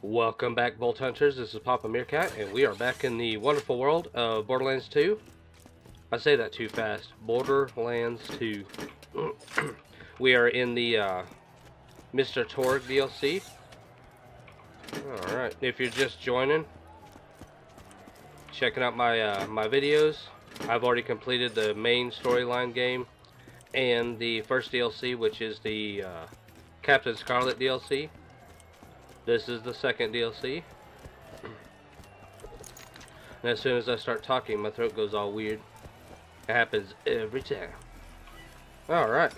Welcome back, Bolt Hunters. This is Papa.Meerkat, and we are back in the wonderful world of Borderlands 2. I say that too fast. Borderlands 2. We are in the Mr.Torgue DLC. Alright, if you're just joining, checking out my my videos, I've already completed the main storyline game and the first DLC, which is the Captain Scarlet DLC. This is the second DLC. And as soon as I start talking, my throat goes all weird. It happens every time. Alright.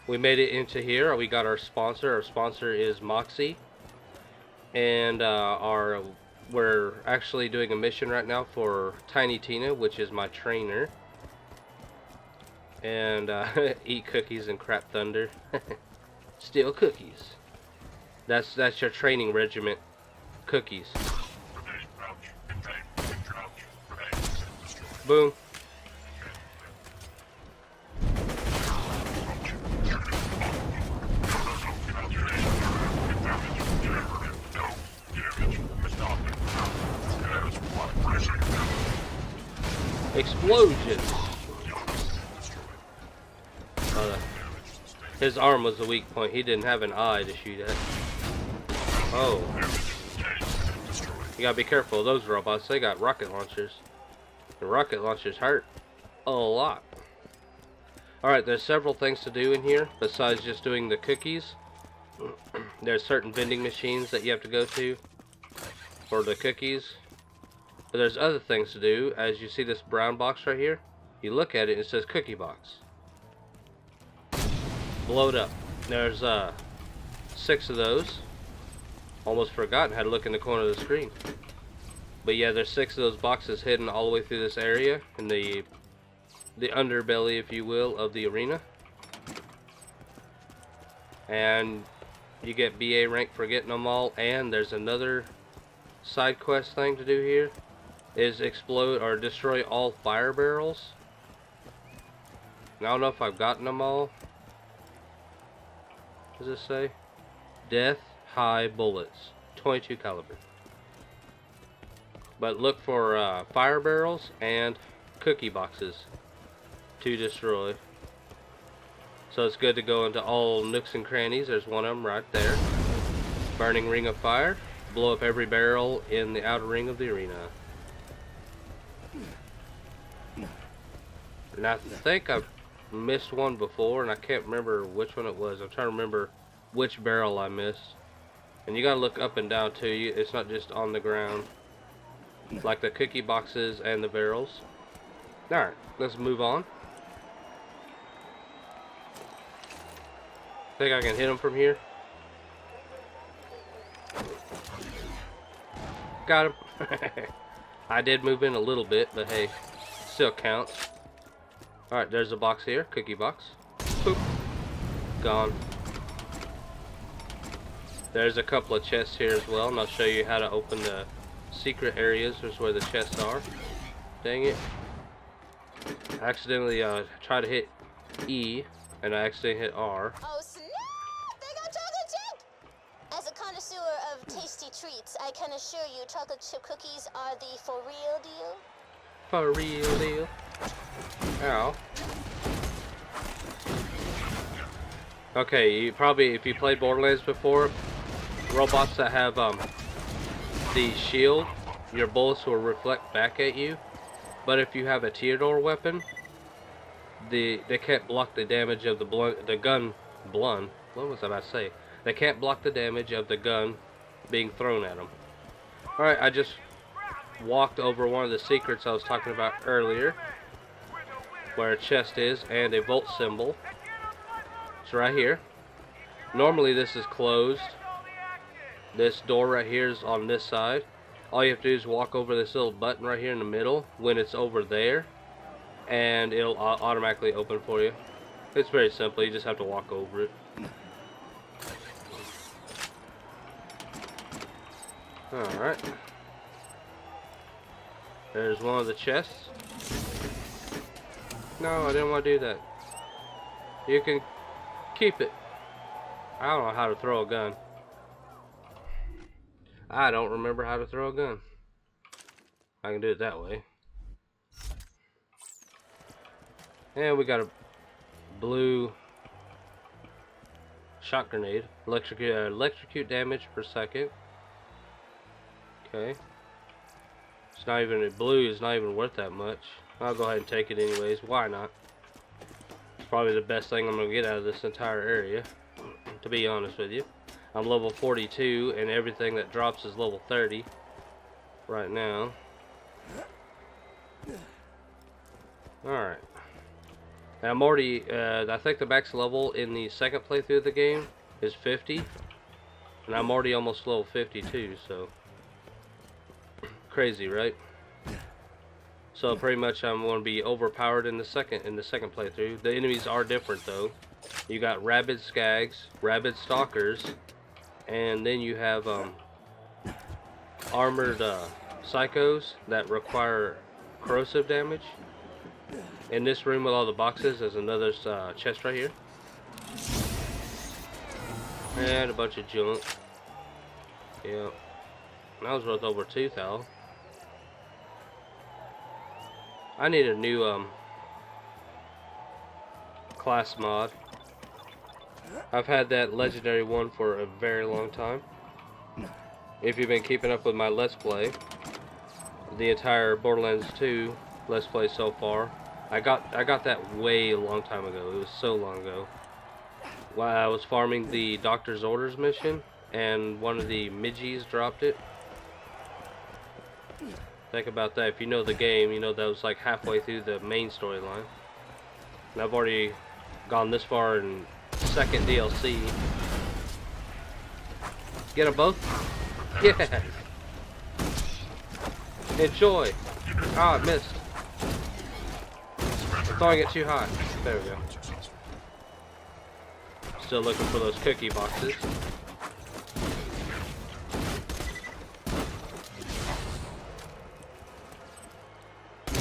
We made it into here. We got our sponsor. Our sponsor is Moxie. And we're actually doing a mission right now for Tiny Tina, which is my trainer. And eat cookies and crap thunder. Steal cookies. That's your training regiment. Cookies. Boom. Explosions. His arm was the weak point. He didn't have an eye to shoot at. Oh. You gotta be careful of those robots. They got rocket launchers. The rocket launchers hurt a lot. Alright, there's several things to do in here besides just doing the cookies. There's certain vending machines that you have to go to for the cookies. But there's other things to do. As you see this brown box right here, you look at it and it says cookie box. Blow it up. There's 6 of those. Almost forgotten how to look in the corner of the screen. But yeah, there's 6 of those boxes hidden all the way through this area in the underbelly, if you will, of the arena. And you get BA rank for getting them all. And there's another side quest thing to do here, is explode or destroy all fire barrels. And I don't know if I've gotten them all. What does it say? Death high bullets, 22 caliber. But look for fire barrels and cookie boxes to destroy. So it's good to go into all nooks and crannies. There's one of them right there. Burning ring of fire. Blow up every barrel in the outer ring of the arena. And I think I've missed one before, and I can't remember which one it was. I'm trying to remember which barrel I missed. And you gotta look up and down too. It's not just on the ground, like the cookie boxes and the barrels. Alright, let's move on. Think I can hit him from here? Got him. I did move in a little bit, but hey, still counts. Alright, there's a box here, cookie box. Boop. Gone. There's a couple of chests here as well, and I'll show you how to open the secret areas. There's where the chests are. Dang it. I accidentally tried to hit E, and I accidentally hit R. Oh snap! They got chocolate chip! As a connoisseur of tasty treats, I can assure you chocolate chip cookies are the for real deal. For real deal. Ow. Okay, you probably, if you played Borderlands before, robots that have the shield, your bullets will reflect back at you. But if you have a Theodore weapon, they can't block the damage of the gun. What was I about to say? They can't block the damage of the gun being thrown at them. Alright, I just walked over one of the secrets I was talking about earlier, where a chest is and a volt symbol. It's right here. Normally this is closed. This door right here is on this side. All you have to do is walk over this little button right here in the middle when it's over there, and it'll automatically open for you. It's very simple. You just have to walk over it. Alright. There's one of the chests. No, I didn't want to do that. You can keep it. I don't know how to throw a gun. I don't remember how to throw a gun. I can do it that way. And we got a blue shot grenade. Electrocute damage per second. Okay. It's not even, blue is not even worth that much. I'll go ahead and take it anyways. Why not? It's probably the best thing I'm going to get out of this entire area, to be honest with you. I'm level 42 and everything that drops is level 30 right now. Alright. I'm already, I think the max level in the second playthrough of the game is 50. And I'm already almost level 52, so. Crazy, right? So pretty much I'm going to be overpowered in the second playthrough. The enemies are different though. You got rabid skags, rabid stalkers, and then you have armored psychos that require corrosive damage. In this room with all the boxes, there's another chest right here. And a bunch of junk. Yeah. That was worth over 2,000. I need a new class mod. I've had that legendary one for a very long time. If you've been keeping up with my Let's Play, the entire Borderlands 2 Let's Play so far, I got that way a long time ago. It was so long ago. While I was farming the Doctor's Orders mission, and one of the midgies dropped it. Think about that. If you know the game, you know that was like halfway through the main storyline. And I've already gone this far in second DLC. Get them both? Yeah! Enjoy! Ah, I missed. I'm throwing it too high. There we go. Still looking for those cookie boxes.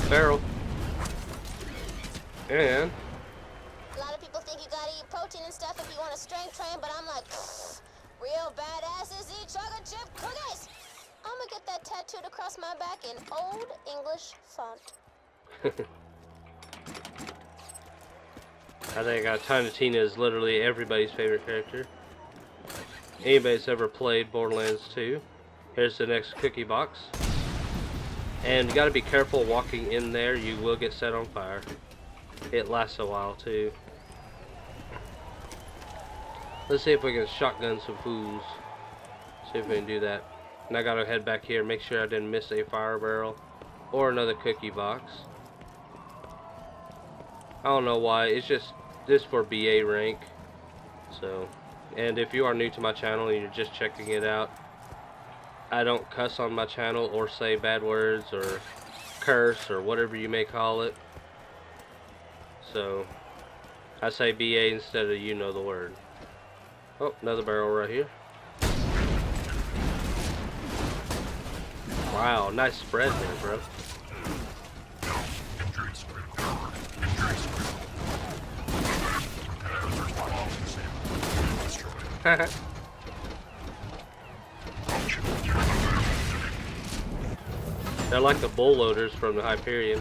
Barrel. And A lot of people think you gotta eat protein and stuff if you want to strength train, but I'm like, real badasses eat chocolate chip cookies. I'm gonna get that tattooed across my back in old English font. I think Tiny Tina is literally everybody's favorite character. Anybody's ever played Borderlands 2. Here's the next cookie box. And you gotta be careful walking in there, you will get set on fire. It lasts a while too. Let's see if we can shotgun some fools. See if we can do that. And I gotta head back here, make sure I didn't miss a fire barrel or another cookie box. I don't know why, it's just this for BA rank. So, and if you are new to my channel and you're just checking it out, I don't cuss on my channel or say bad words or curse or whatever you may call it. So, I say BA instead of you know the word. Oh, another barrel right here. Wow, nice spread there, bro. They're like the bull loaders from the Hyperion.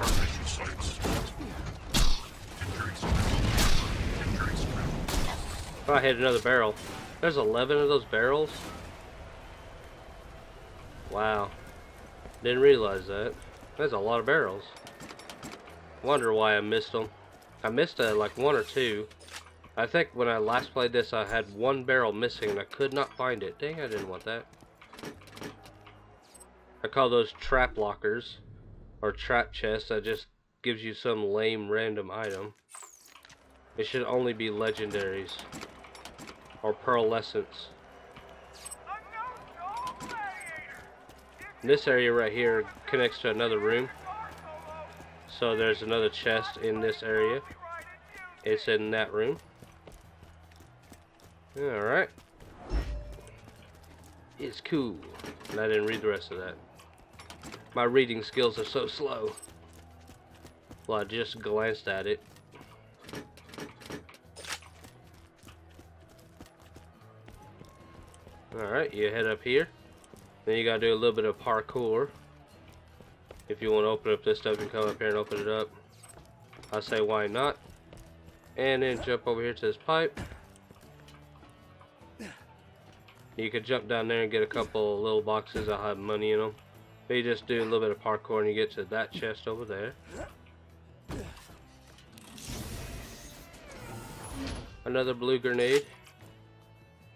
Oh, I hit another barrel. There's 11 of those barrels? Wow. Didn't realize that. That's a lot of barrels. Wonder why I missed them. I missed like one or two. I think when I last played this, I had one barrel missing and I could not find it. Dang, I didn't want that. I call those trap lockers or trap chests. That just gives you some lame random item. It should only be legendaries or pearlescents. This area right here connects to another room. So there's another chest in this area. It's in that room. Alright. It's cool. And I didn't read the rest of that. My reading skills are so slow. Well, I just glanced at it. Alright, you head up here. Then you gotta do a little bit of parkour. If you want to open up this stuff, you come up here and open it up. I say why not? And then jump over here to this pipe. You could jump down there and get a couple little boxes that have money in them. But you just do a little bit of parkour and you get to that chest over there. Another blue grenade.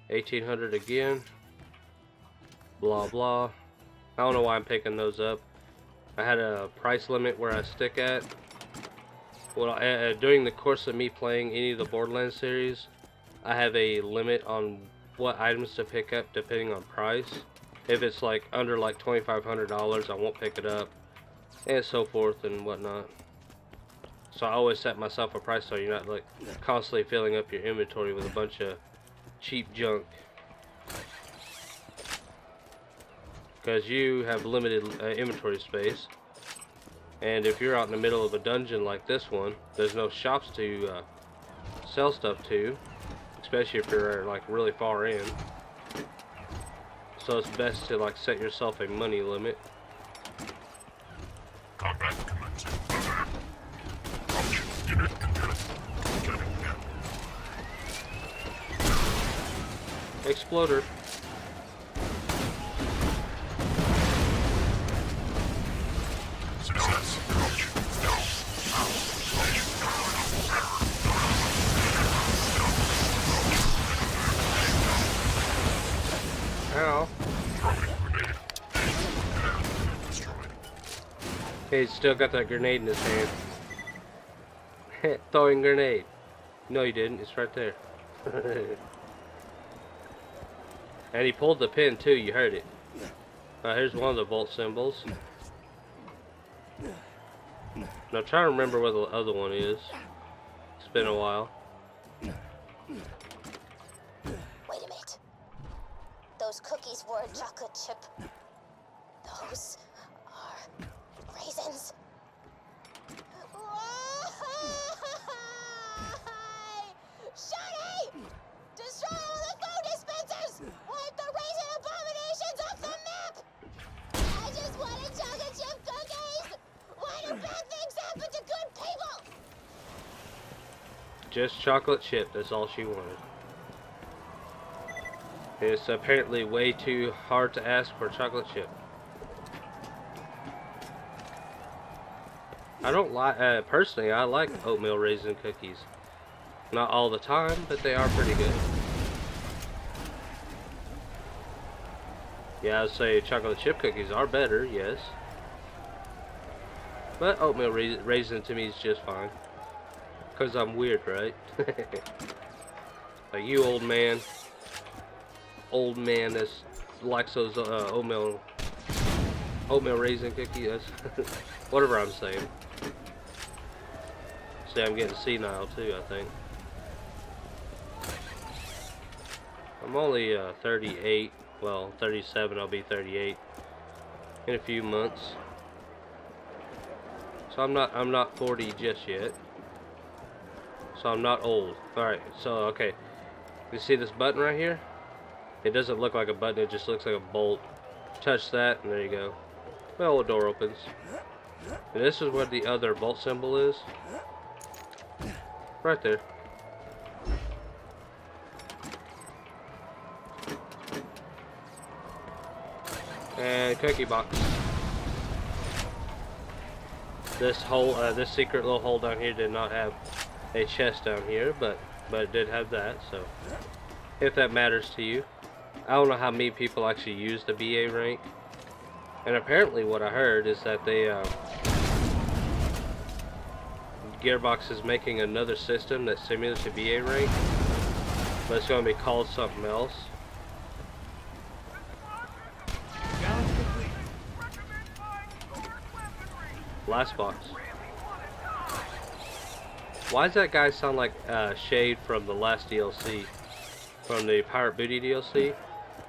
1800 again. Blah blah. I don't know why I'm picking those up. I had a price limit where I stick at. Well, during the course of me playing any of the Borderlands series, I have a limit on what items to pick up depending on price. If it's like under like $2,500, I won't pick it up, and so forth and whatnot. So I always set myself a price so you're not like constantly filling up your inventory with a bunch of cheap junk, because you have limited inventory space. And if you're out in the middle of a dungeon like this one, there's no shops to sell stuff to, especially if you're like really far in. So it's best to like set yourself a money limit. Exploder. Ow. He's still got that grenade in his hand. Throwing grenade. No, you didn't. It's right there. And he pulled the pin too. You heard it. Here's one of the vault symbols. Now try to remember where the other one is. It's been a while. Wait a minute. Those cookies were a chocolate chip. Those are raisins. Shawty! Destroy all the food dispensers! Wipe the raisin abominations off the map! I just wanted chocolate chip cookies! Why do bad things happen to good people? Just chocolate chip, that's all she wanted. It's apparently way too hard to ask for chocolate chip. I don't like, personally, I like oatmeal raisin cookies. Not all the time, but they are pretty good. Yeah, I'd say chocolate chip cookies are better, yes. But oatmeal raisin to me is just fine. Because I'm weird, right? Like you old man that likes those oatmeal raisin cookies. Whatever I'm saying. See, I'm getting senile too, I think. I'm only 38. Well, 37. I'll be 38 in a few months. So I'm not 40 just yet. So I'm not old. Alright, so okay. You see this button right here? It doesn't look like a button, it just looks like a bolt. Touch that, and there you go. Well, the door opens. And this is where the other bolt symbol is. Right there. And cookie box. This hole, this secret little hole down here did not have a chest down here, but it did have that. So, if that matters to you, I don't know how many people actually use the BA rank. And apparently, what I heard is that they Gearbox is making another system that's similar to BA rank, but it's going to be called something else. Last box. Why does that guy sound like Shade from the last DLC? From the Pirate Booty DLC?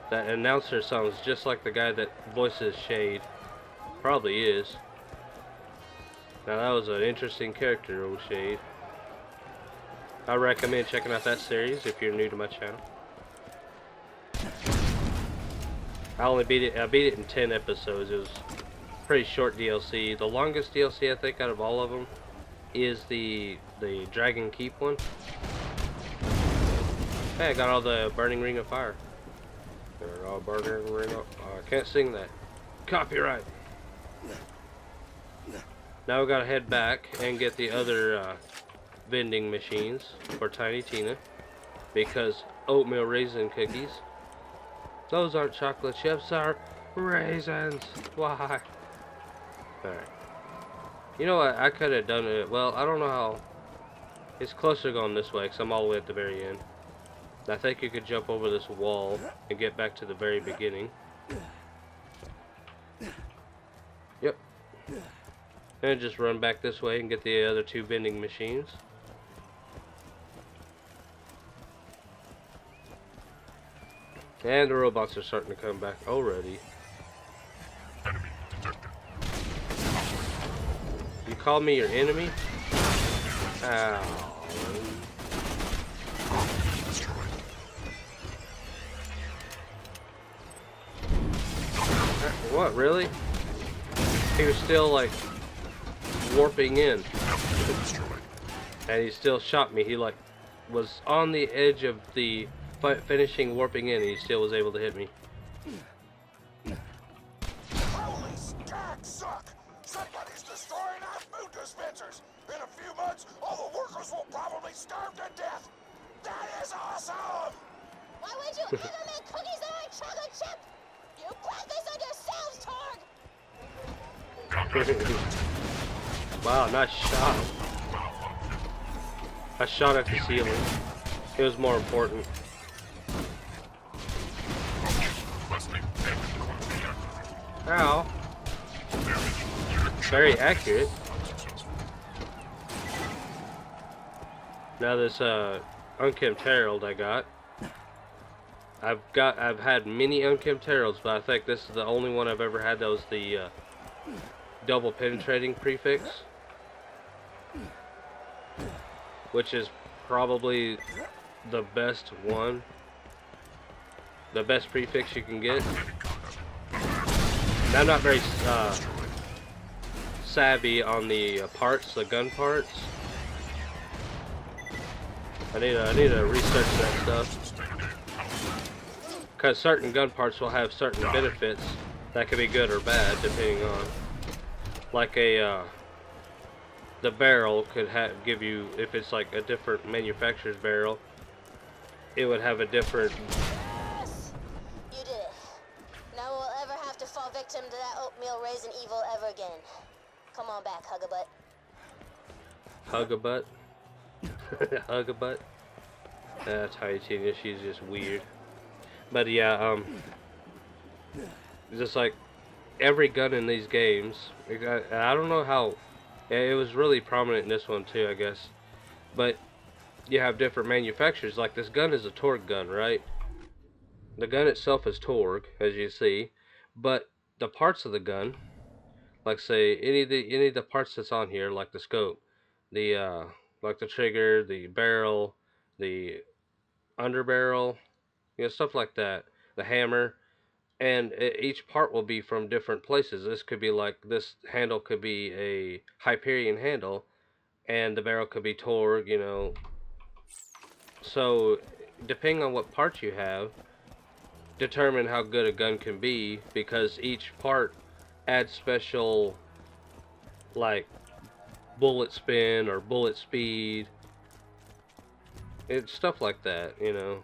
That announcer sounds just like the guy that voices Shade. Probably is. Now that was an interesting character, old Shade. I recommend checking out that series if you're new to my channel. I beat it in 10 episodes. It was pretty short DLC. The longest DLC I think out of all of them is the Dragon Keep one. Hey, I got all the Burning Ring of Fire. All Burning Ring of I can't sing that. Copyright. Now we gotta head back and get the other vending machines for Tiny Tina, because oatmeal raisin cookies. Those aren't chocolate chips, are raisins. Why? Alright. You know what? I could have done it. Well, I don't know how. It's closer going this way because I'm all the way at the very end. I think you could jump over this wall and get back to the very beginning. Yep. And just run back this way and get the other two vending machines. And the robots are starting to come back already. You call me your enemy? Ow. What, really? He was still like warping in. And he still shot me. He like was on the edge of the finishing warping in, and he still was able to hit me. Holy stacks suck! Somebody's destroying our food dispensers! In a few months, all the workers will probably starve to death! That is awesome! Why would you ever make cookies that aren't chocolate chip? You brought this on yourselves, Torgue! Wow, nice shot. I shot at the ceiling. It was more important. Ow. Very accurate. Now this unkempt herald I got. I've had many unkempt heralds, but I think this is the only one I've ever had that was the double penetrating prefix, which is probably the best one, the best prefix you can get. And I'm not very savvy on the parts, the gun parts. I need to research that stuff, because certain gun parts will have certain benefits that could be good or bad depending on, like the barrel could give you, if it's like a different manufacturer's barrel, it would have a different. Yes! You did it. Now we'll ever have to fall victim to that oatmeal raisin evil ever again. Come on back, Hug-a-Butt. Hug-a-Butt? Hug-a-Butt? That's Tiny Tina, she's just weird. But yeah, just like every gun in these games, I don't know how, it was really prominent in this one too, I guess. But you have different manufacturers. Like this gun is a Torgue gun, right? The gun itself is Torgue, as you see, but the parts of the gun, like say any of the parts that's on here, like the scope, the like the trigger, the barrel, the underbarrel, you know, stuff like that, the hammer, and each part will be from different places. This could be like, this handle could be a Hyperion handle, and the barrel could be Torgue, you know. So depending on what parts you have, determine how good a gun can be, because each part adds special, like bullet spin or bullet speed. It's stuff like that, you know.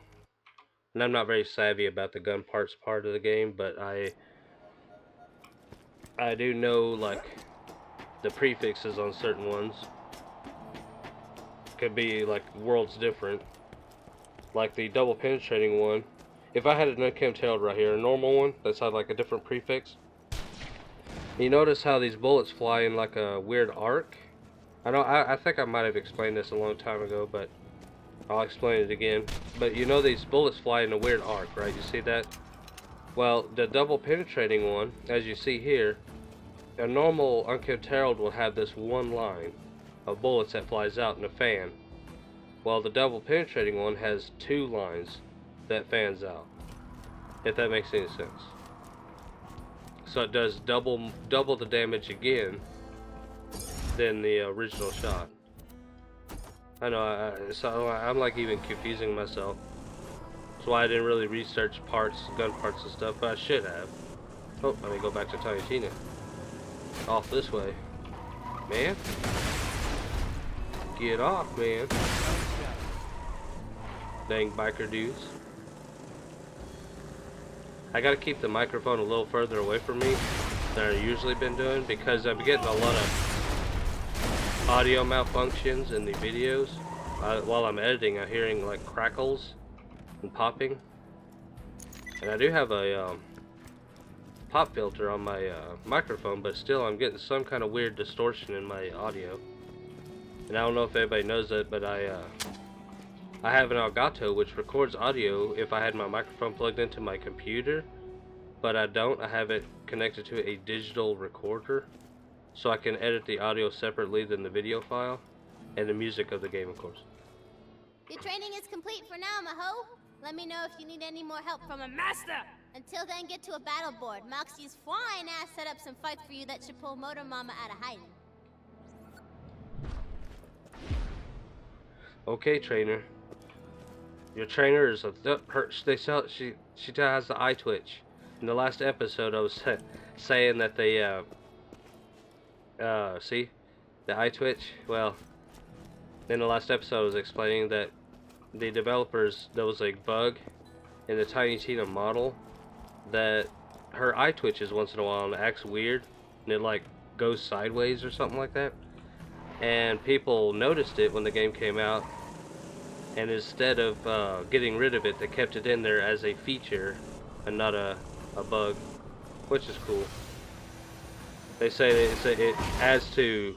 And I'm not very savvy about the gun parts part of the game, but I do know like the prefixes on certain ones could be like worlds different. Like the double penetrating one, if I had an unkempt herald right here, a normal one that's had like a different prefix, you notice how these bullets fly in like a weird arc? I think I might have explained this a long time ago, but I'll explain it again. But you know these bullets fly in a weird arc, right? You see that? Well, the double penetrating one, as you see here, a normal unkempt herald will have this one line of bullets that flies out in a fan. Well, the double penetrating one has two lines that fans out, if that makes any sense. so it does double the damage again than the original shot. I know, so I'm like even confusing myself. That's why I didn't really research parts, gun parts and stuff, but I should have. Oh, let me go back to Tiny Tina. Off this way. Man. Get off, man. Dang biker dudes. I gotta keep the microphone a little further away from me than I've usually been doing because I'm getting a lot of audio malfunctions in the videos. While I'm editing, I'm hearing like crackles and popping. And I do have a pop filter on my microphone, but still I'm getting some kind of weird distortion in my audio. And I don't know if everybody knows that, but I have an Elgato which records audio if I had my microphone plugged into my computer, but I don't. I have it connected to a digital recorder, so I can edit the audio separately than the video file, and the music of the game, of course. Your training is complete for now, Maho. Let me know if you need any more help from a master. Until then, get to a battle board. Moxie's fine ass set up some fights for you that should pull Motor Mama out of hiding. Okay, trainer. Your trainer is she has the eye twitch. In the last episode, I was saying that they see the eye twitch. Well, in the last episode, I was explaining that the developers, there was a bug in the Tiny Tina model that her eye twitches once in a while and it acts weird and it like goes sideways or something like that. And people noticed it when the game came out, and instead of getting rid of it, they kept it in there as a feature and not a bug, which is cool. They say it adds to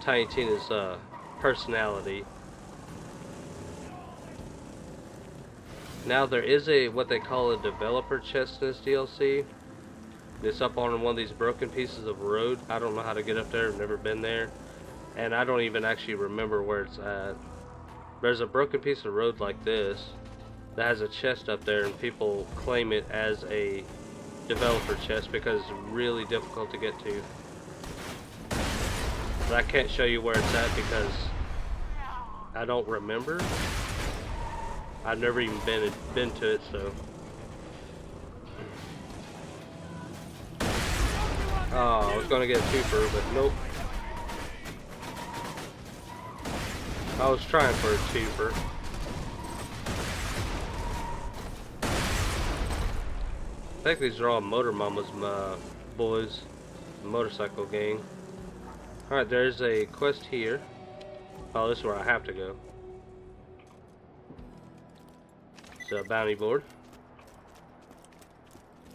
Tiny Tina's personality. Now there is what they call a developer chest in this DLC. It's up on one of these broken pieces of road. I don't know how to get up there. I've never been there. And I don't even actually remember where it's at. There's a broken piece of road like this that has a chest up there, and people claim it as a developer chest because it's really difficult to get to. But I can't show you where it's at because I don't remember. I've never even been to it, so. Oh, I was gonna get a twofer, but nope. I was trying for a twofer. I think these are all Motor Mama's boys, motorcycle gang. Alright, there's a quest here. Oh, this is where I have to go. It's a bounty board.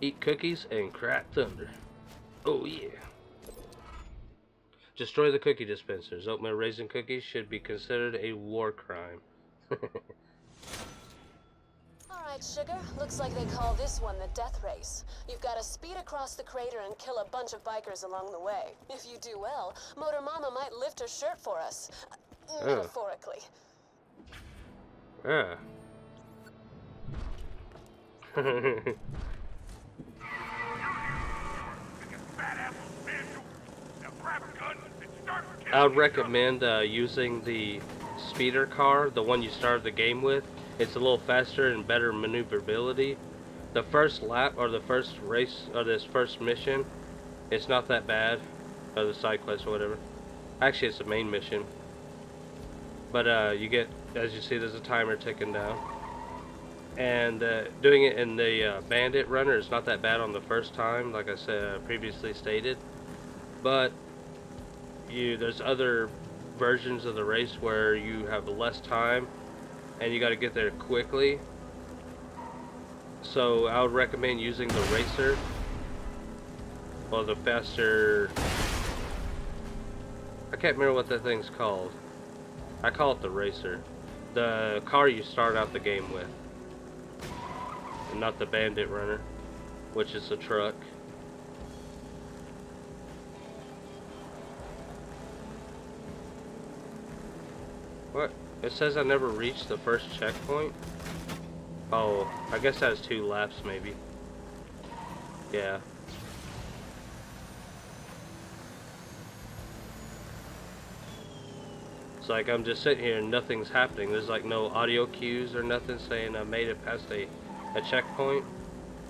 Eat cookies and crack thunder. Oh yeah. Destroy the cookie dispensers. Oatmeal raisin cookies should be considered a war crime. Alright, Sugar. Looks like they call this one the death race. You've got to speed across the crater and kill a bunch of bikers along the way. If you do well, Motor Mama might lift her shirt for us. Metaphorically. Yeah. I would recommend using the speeder car, the one you started the game with. It's a little faster and better maneuverability. The first lap, or the first race, or this first mission, it's not that bad. Or the side quest or whatever. Actually, it's the main mission. But you get, as you see, there's a timer ticking down. And doing it in the bandit runner is not that bad on the first time, like I said previously stated. But there's other versions of the race where you have less time and you got to get there quickly. So I would recommend using the racer, or the faster. I can't remember what that thing's called. I call it the racer. The car you start out the game with, and not the bandit runner, which is a truck. What? It says I never reached the first checkpoint? Oh, I guess that was 2 laps maybe. Yeah. It's like I'm just sitting here and nothing's happening. There's like no audio cues or nothing saying I made it past a checkpoint.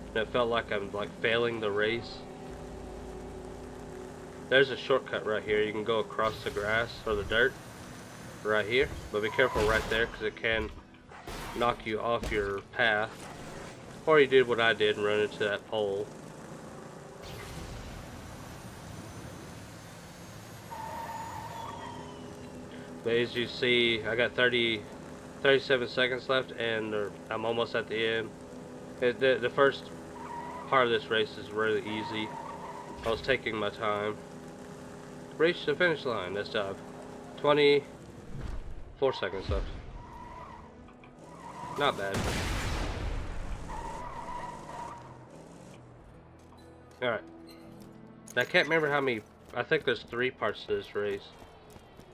And it felt like I'm like failing the race. There's a shortcut right here. You can go across the grass or the dirt right here. But be careful right there because it can knock you off your path. Or you did what I did and run into that pole. But as you see, I got 37 seconds left, and I'm almost at the end. The first part of this race is really easy. I was taking my time. Reached the finish line this time. 24 seconds left. Not bad. Alright. I can't remember how many. I think there's 3 parts to this race.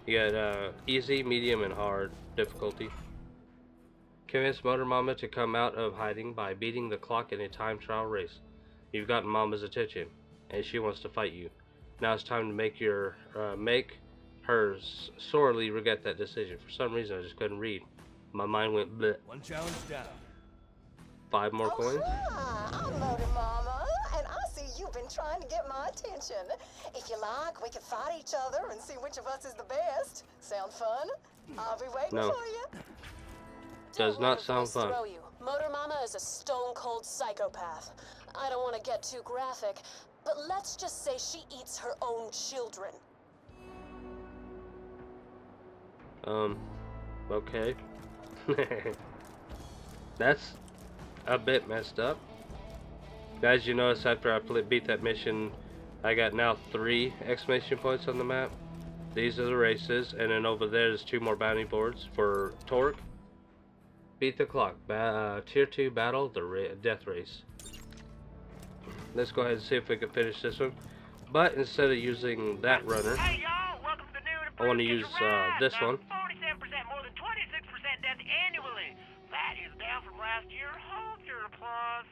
You got easy, medium, and hard difficulty. Convince Motor Mama to come out of hiding by beating the clock in a time trial race. You've gotten Mama's attention, and she wants to fight you. Now it's time to make her sorely regret that decision. For some reason, I just couldn't read. My mind went bleh. 1 challenge down. 5 more coins. I'm Motor Mama, and I see you've been trying to get my attention. If you like, we can fight each other and see which of us is the best. Sound fun? I'll be waiting No. for you. Does not sound fun. Throw you. Motor Mama is a stone-cold psychopath. I don't want to get too graphic, but let's just say she eats her own children. Okay. That's a bit messed up. Guys, you notice after I beat that mission, I got now 3 exclamation points on the map. These are the races, and then over there's 2 more bounty boards for Torgue. Beat the clock. Tier 2 battle, the death race. Let's go ahead and see if we can finish this one. But instead of using that runner, Hey y'all, welcome to the new I want to use this one. 47%, more than 26% death annually. That is down from last year. Hold your applause.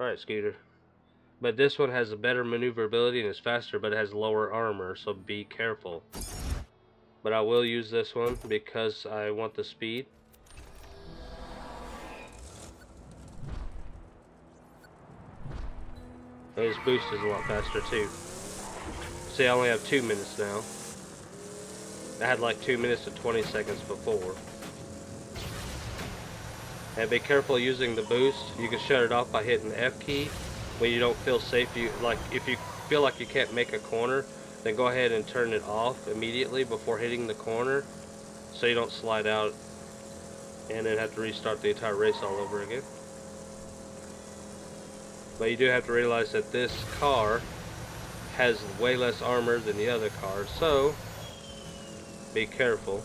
Alright, Scooter. But this one has a better maneuverability and is faster, but it has lower armor, so be careful. But I will use this one because I want the speed. And his boost is a lot faster too. See, I only have 2 minutes now. I had like 2 minutes and 20 seconds before. And be careful using the boost. You can shut it off by hitting the F key when you don't feel safe. If you feel like you can't make a corner, then go ahead and turn it off immediately before hitting the corner, so you don't slide out and then have to restart the entire race all over again. But you do have to realize that this car has way less armor than the other cars, so be careful.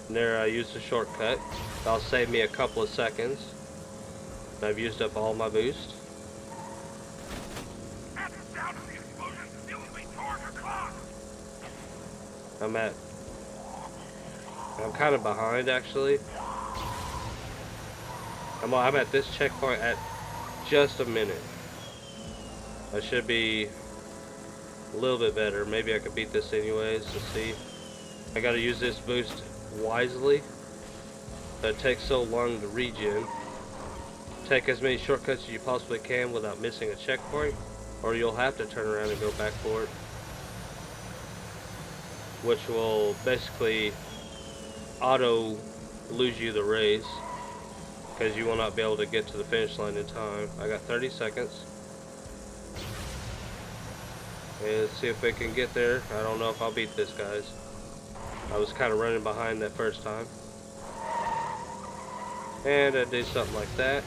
And there, I used a shortcut. That'll save me a couple of seconds. I've used up all my boost. At the sound of the explosion, it will be toward your clock. I'm kind of behind actually. I'm at this checkpoint at just a minute. I should be a little bit better. Maybe I could beat this anyways. Let's see. I gotta use this boost wisely. It takes so long to regen. Take as many shortcuts as you possibly can without missing a checkpoint, or you'll have to turn around and go back for it, which will basically auto lose you the race because you will not be able to get to the finish line in time. I got 30 seconds. And let's see if we can get there. I don't know if I'll beat this, guys. I was kind of running behind that first time. And I do something like that.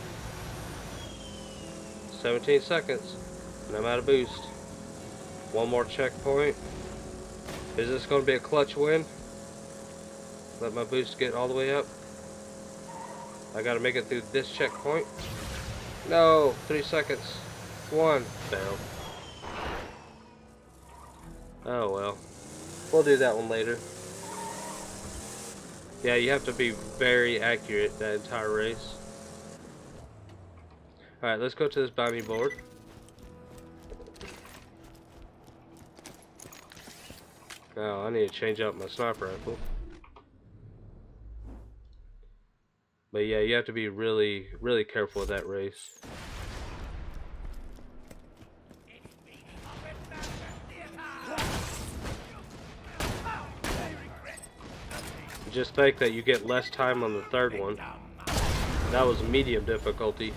17 seconds. And I'm out of boost. One more checkpoint. Is this going to be a clutch win? Let my boost get all the way up. I got to make it through this checkpoint. No! 3 seconds. 1. Fail. Oh well. We'll do that one later. Yeah, you have to be very accurate that entire race. Alright, let's go to this bounty board. Oh, I need to change out my sniper rifle. But yeah, you have to be really, really careful with that race. Just think that you get less time on the third one. That was medium difficulty.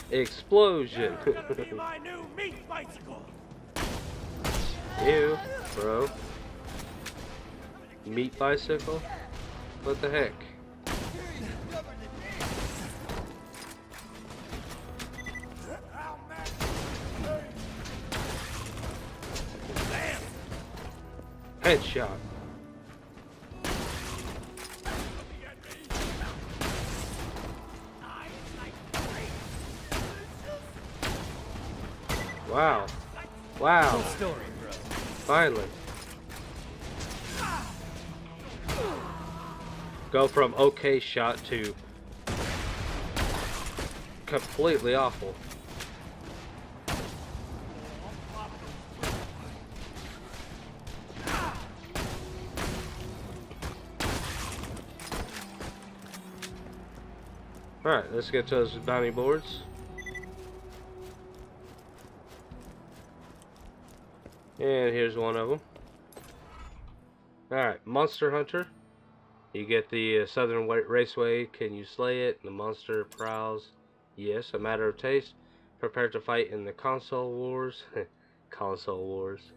Explosion. My new meat bicycle. Ew, bro. Meat bicycle? What the heck? Headshot. Wow. Wow. Finally. Go from okay shot to completely awful. Alright, let's get to those bounty boards. And here's one of them. Alright, Monster Hunter. You get the Southern Raceway. Can you slay it? The monster prowls. Yes, a matter of taste. Prepare to fight in the console wars. Console wars.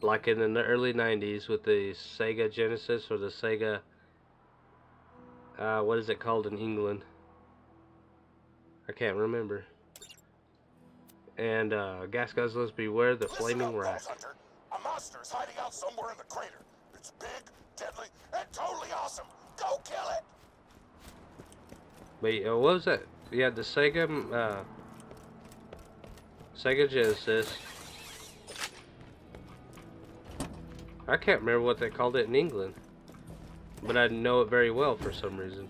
Like in the early 90s with the Sega Genesis or the Sega... what is it called in England? I can't remember. And Gas Guzzlers, beware the flaming rat. Hunter. A monster's hiding out somewhere in the crater. It's big, deadly, and totally awesome. Go kill it! Wait, what was that? Yeah, the Sega Genesis. I can't remember what they called it in England, but I know it very well for some reason.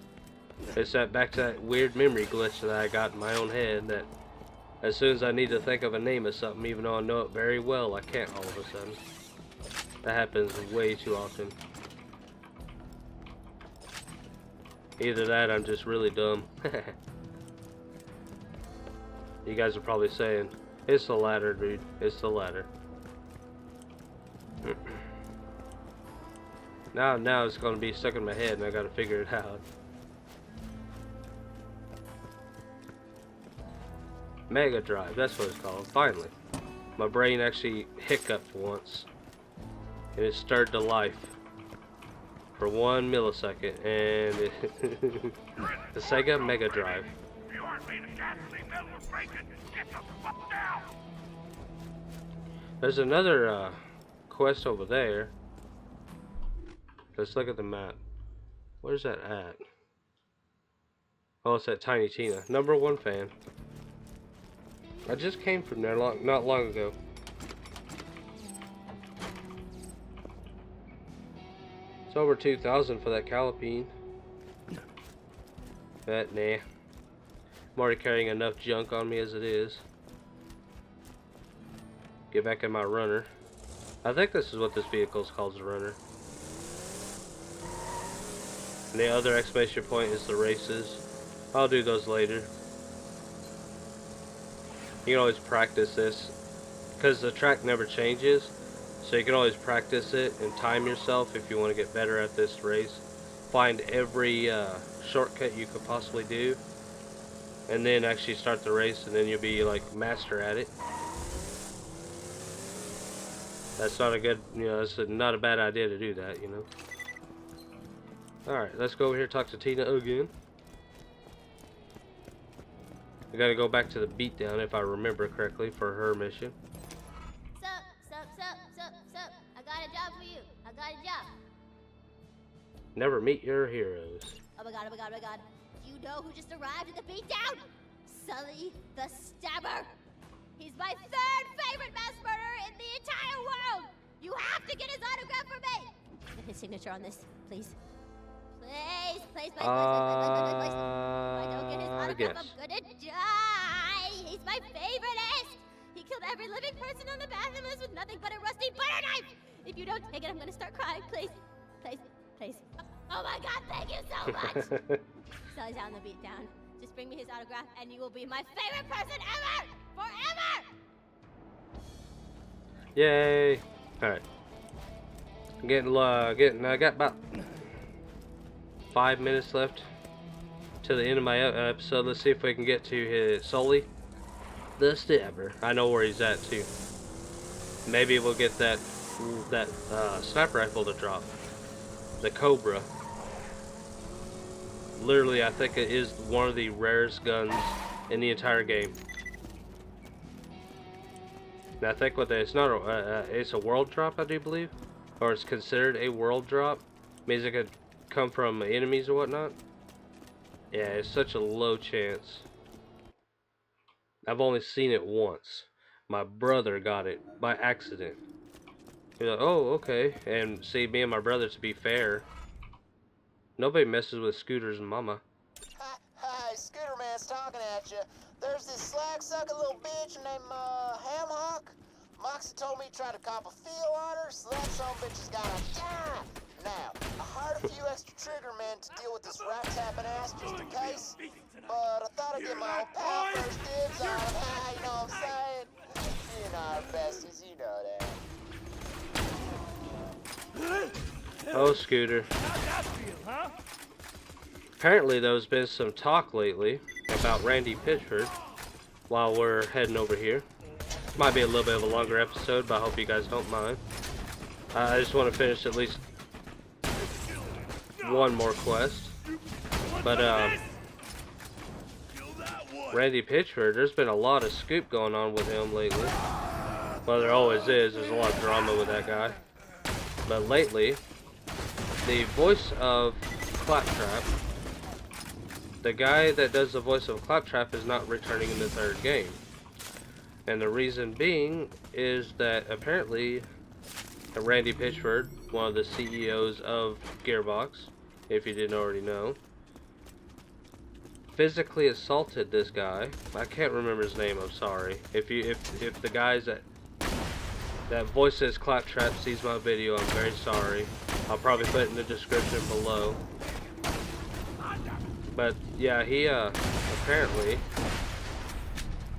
It's that back to that weird memory glitch that I got in my own head that as soon as I need to think of a name of something, even though I know it very well, I can't all of a sudden. That happens way too often. Either that, I'm just really dumb. You guys are probably saying, it's the latter, dude. It's the latter. Now it's going to be stuck in my head and I got to figure it out. Mega Drive, that's what it's called. Finally. My brain actually hiccuped once. And it stirred to life. For 1 millisecond. And it the Sega Mega Drive. You aren't made of gasoline, metal, or bacon. Get the fuck down! There's another quest over there. Let's look at the map. Where's that at? Oh, it's at Tiny Tina. #1 fan. I just came from there not long ago. It's over 2,000 for that Calipine. But nah. I'm already carrying enough junk on me as it is. Get back in my runner. I think this is what this vehicle is called, the runner. And the other exclamation point is the races. I'll do those later. You can always practice this because the track never changes, so you can always practice it and time yourself if you want to get better at this race. Find every shortcut you could possibly do and then actually start the race, and then you'll be like master at it. That's not a good, it's not a bad idea to do that, Alright, let's go over here and talk to Tina again. I gotta go back to the beatdown if I remember correctly for her mission. Sup. I got a job for you. I got a job. Never meet your heroes. Oh my god. Do you know who just arrived at the beatdown? Sully the Stabber. He's my 3rd favorite mass murderer in the entire world. You have to get his autograph for me. get his signature on this, please. Please, please, please, please, please, please. If I don't get his autograph, I'm gonna die. He's my favoriteest. He killed every living person on the bathroom list with nothing but a rusty butter knife. If you don't take it, I'm gonna start crying. Please, please, please. Oh my God, thank you so much. Sully's on the beat down. Just bring me his autograph, and you will be my favorite person ever, forever. Yay! All right. I got about 5 minutes left to the end of my episode. Let's see if we can get to his Sully, the Stabber. I know where he's at too. Maybe we'll get that sniper rifle to drop, the Cobra. Literally, I think it is one of the rarest guns in the entire game. And I think it's not it's a world drop, I do believe, or it's considered a world drop. Means it could come from enemies or whatnot. Yeah, it's such a low chance. I've only seen it once. My brother got it by accident. He's like, oh, okay. And see, me and my brother, to be fair, nobody messes with Scooter's mama. Hi, Scooter Man's talking at you. There's this slag-sucking little bitch named Hamhock. Moxie told me he tried to cop a feel on her, so that son of a bitch has gotta die. Now, I hired a few extra trigger men to deal with this rat-tapping ass just in case, but I thought I'd get my old pal first dibs on him. You know what I'm saying? You know our besties, you know that. Oh, Scooter. Apparently, there's been some talk lately about Randy Pitchford while we're heading over here. Might be a little bit of a longer episode, but I hope you guys don't mind. I just want to finish at least one more quest. But, Randy Pitchford, there's been a lot of scoop going on with him lately. Well, there always is. There's a lot of drama with that guy. But lately, the voice of Claptrap, the guy that does the voice of Claptrap, is not returning in the third game. And the reason being is that apparently Randy Pitchford, one of the CEOs of Gearbox, if you didn't already know, physically assaulted this guy. I can't remember his name, I'm sorry. If the guys that voices Claptrap sees my video, I'm very sorry. I'll probably put it in the description below. But yeah, he apparently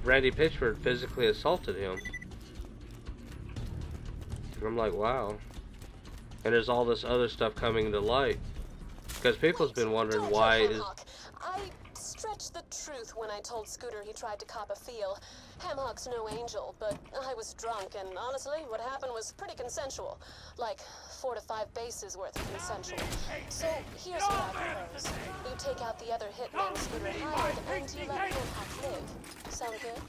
Randy Pitchford physically assaulted him. And I'm like, wow. And there's all this other stuff coming to light. Because people's been wondering why is... I stretched the truth when I told Scooter he tried to cop a feel. Hamhock's no angel, but I was drunk, and honestly, what happened was pretty consensual. Like 4 to 5 bases worth of consensual. So here's what I propose. You take out the other hitmen Scooter hired, and you let Hamhock live. Sound good?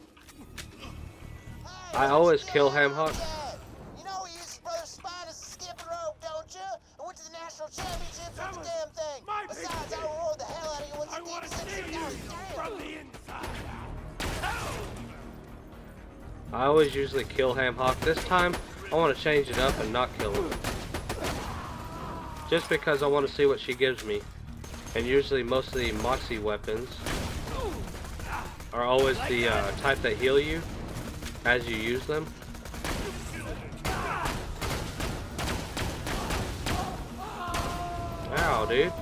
I always kill Hamhock. You know he used his brother's spine as a skipping rope, don't you? I went to the national championships with the damn thing. Besides, I roared the hell out of you once you did from the inside I always usually kill Hamhock. This time, I want to change it up and not kill him. Just because I want to see what she gives me. And usually most of the Moxie weapons are always the type that heal you as you use them. Ow, dude.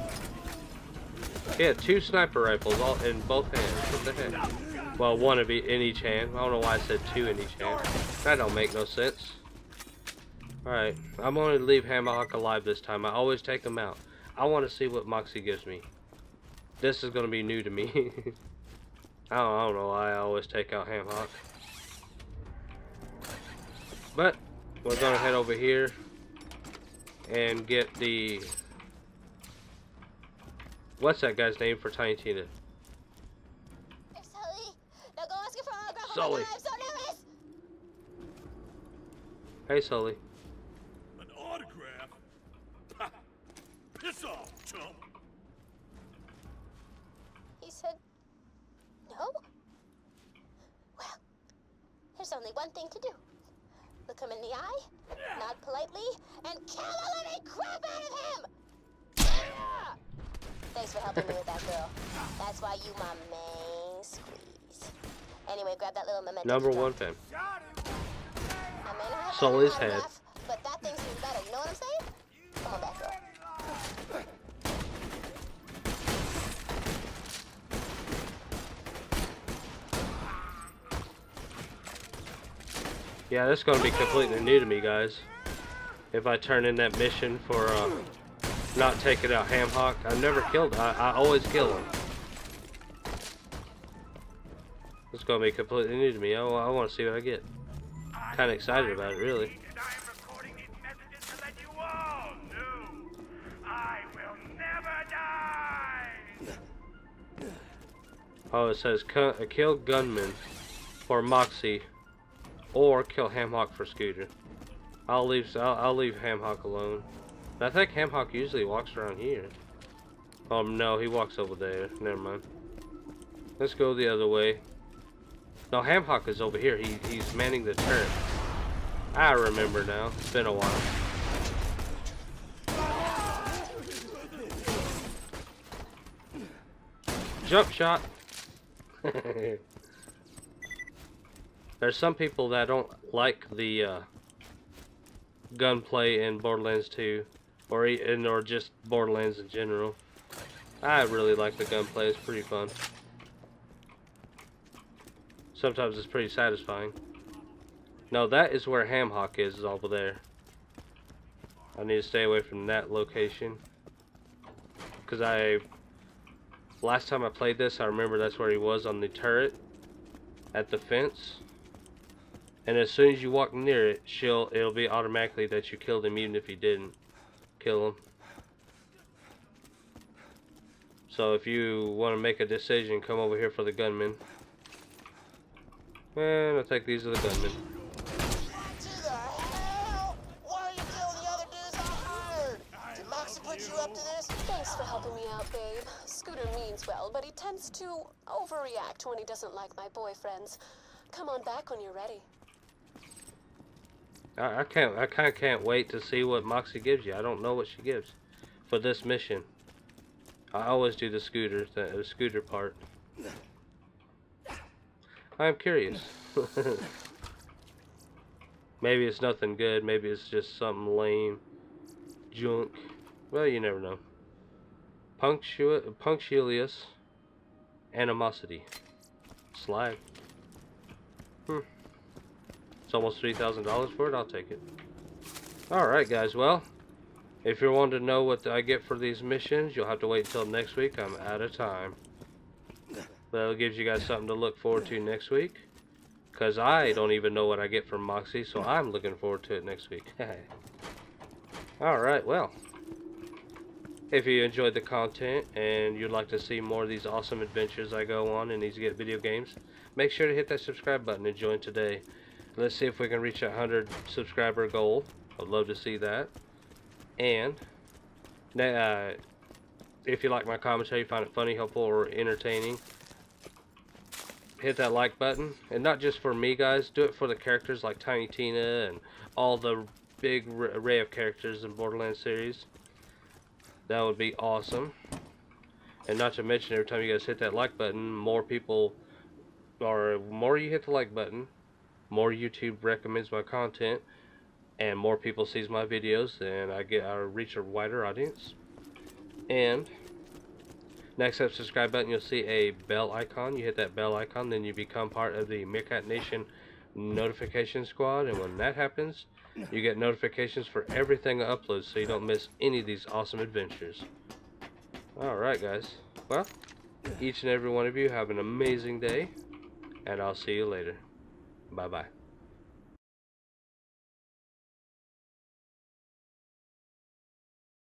He had 2 sniper rifles all in both hands. What the heck? Well, one in each hand. I don't know why I said 2 in each hand. That don't make no sense. Alright, I'm going to leave Hamhock alive this time. I always take him out. I want to see what Moxie gives me. This is going to be new to me. I don't know why I always take out Hamhock. But, we're going to head over here and get the... What's that guy's name for Tiny Tina? Sully, now go ask him for an autograph. Sully. Oh my God, I'm so nervous. Hey, Sully. An autograph? Ha! Piss off, chump! He said, no? Well, there's only one thing to do. look him in the eye, nod politely, and kill the living crap out of him! Yeah! Thanks for helping me with that, girl. That's why you my main squeeze. Anyway, grab that little memento. Number one fan. I may not have Sold got an his head. autograph, but that thing's even better. You know what I'm saying? Come on back, girl. Yeah, this is going to be completely new to me, guys. If I turn in that mission for not taking out Hamhock, I've never killed him. I always kill him. It's going to be completely new to me. I want to see what I get. Kind of excited about it, really. And I am recording these messages to let you all know I will never die. Oh, it says kill gunman for Moxie, or kill Hamhock for Scooter. I'll leave Hamhock alone. I think Hamhock usually walks around here. Oh no, he walks over there. Never mind. Let's go the other way. No, Hamhock is over here. He's manning the turret. I remember now. It's been a while. Jump shot. There's some people that don't like the gunplay in Borderlands 2, or just Borderlands in general. I really like the gunplay. It's pretty fun. Sometimes it's pretty satisfying. No, that is where Hamhock is over there. I need to stay away from that location, because last time I played this, I remember that's where he was, on the turret at the fence. And as soon as you walk near it, it'll be automatically that you killed him, even if you didn't kill him. So if you want to make a decision, come over here for the gunman. And I think these are the gunmen. What the hell? Why are you killing the other dudes I hired? Did Moxie put you up to this? Thanks for helping me out, babe. Scooter means well, but he tends to overreact when he doesn't like my boyfriends. Come on back when you're ready. I kind of can't wait to see what Moxie gives you. I don't know what she gives for this mission. I always do the scooter part. I'm curious. Maybe it's nothing good. Maybe it's just something lame, junk. Well, you never know. Punctilious animosity. Slag. It's almost $3,000 for it. I'll take it. Alright, guys. Well, if you're wanting to know what I get for these missions, you'll have to wait until next week. I'm out of time. That'll give you guys something to look forward to next week. Because I don't even know what I get from Moxie, so I'm looking forward to it next week. Alright, well. If you enjoyed the content and you'd like to see more of these awesome adventures I go on in these video games, make sure to hit that subscribe button and join today. Let's see if we can reach a 100 subscriber goal. I'd love to see that. And if you like my commentary, find it funny, helpful, or entertaining, hit that like button. And not just for me, guys, do it for the characters like Tiny Tina and all the big array of characters in Borderlands series. That would be awesome. And not to mention, every time you guys hit that like button, more people, or more you hit the like button, more YouTube recommends my content, and more people sees my videos, and I reach a wider audience. And next up, subscribe button, you'll see a bell icon. You hit that bell icon, then you become part of the Meerkat Nation notification squad, and when that happens, you get notifications for everything I upload, so you don't miss any of these awesome adventures. Alright, guys. Well, each and every one of you have an amazing day, and I'll see you later. Bye-bye.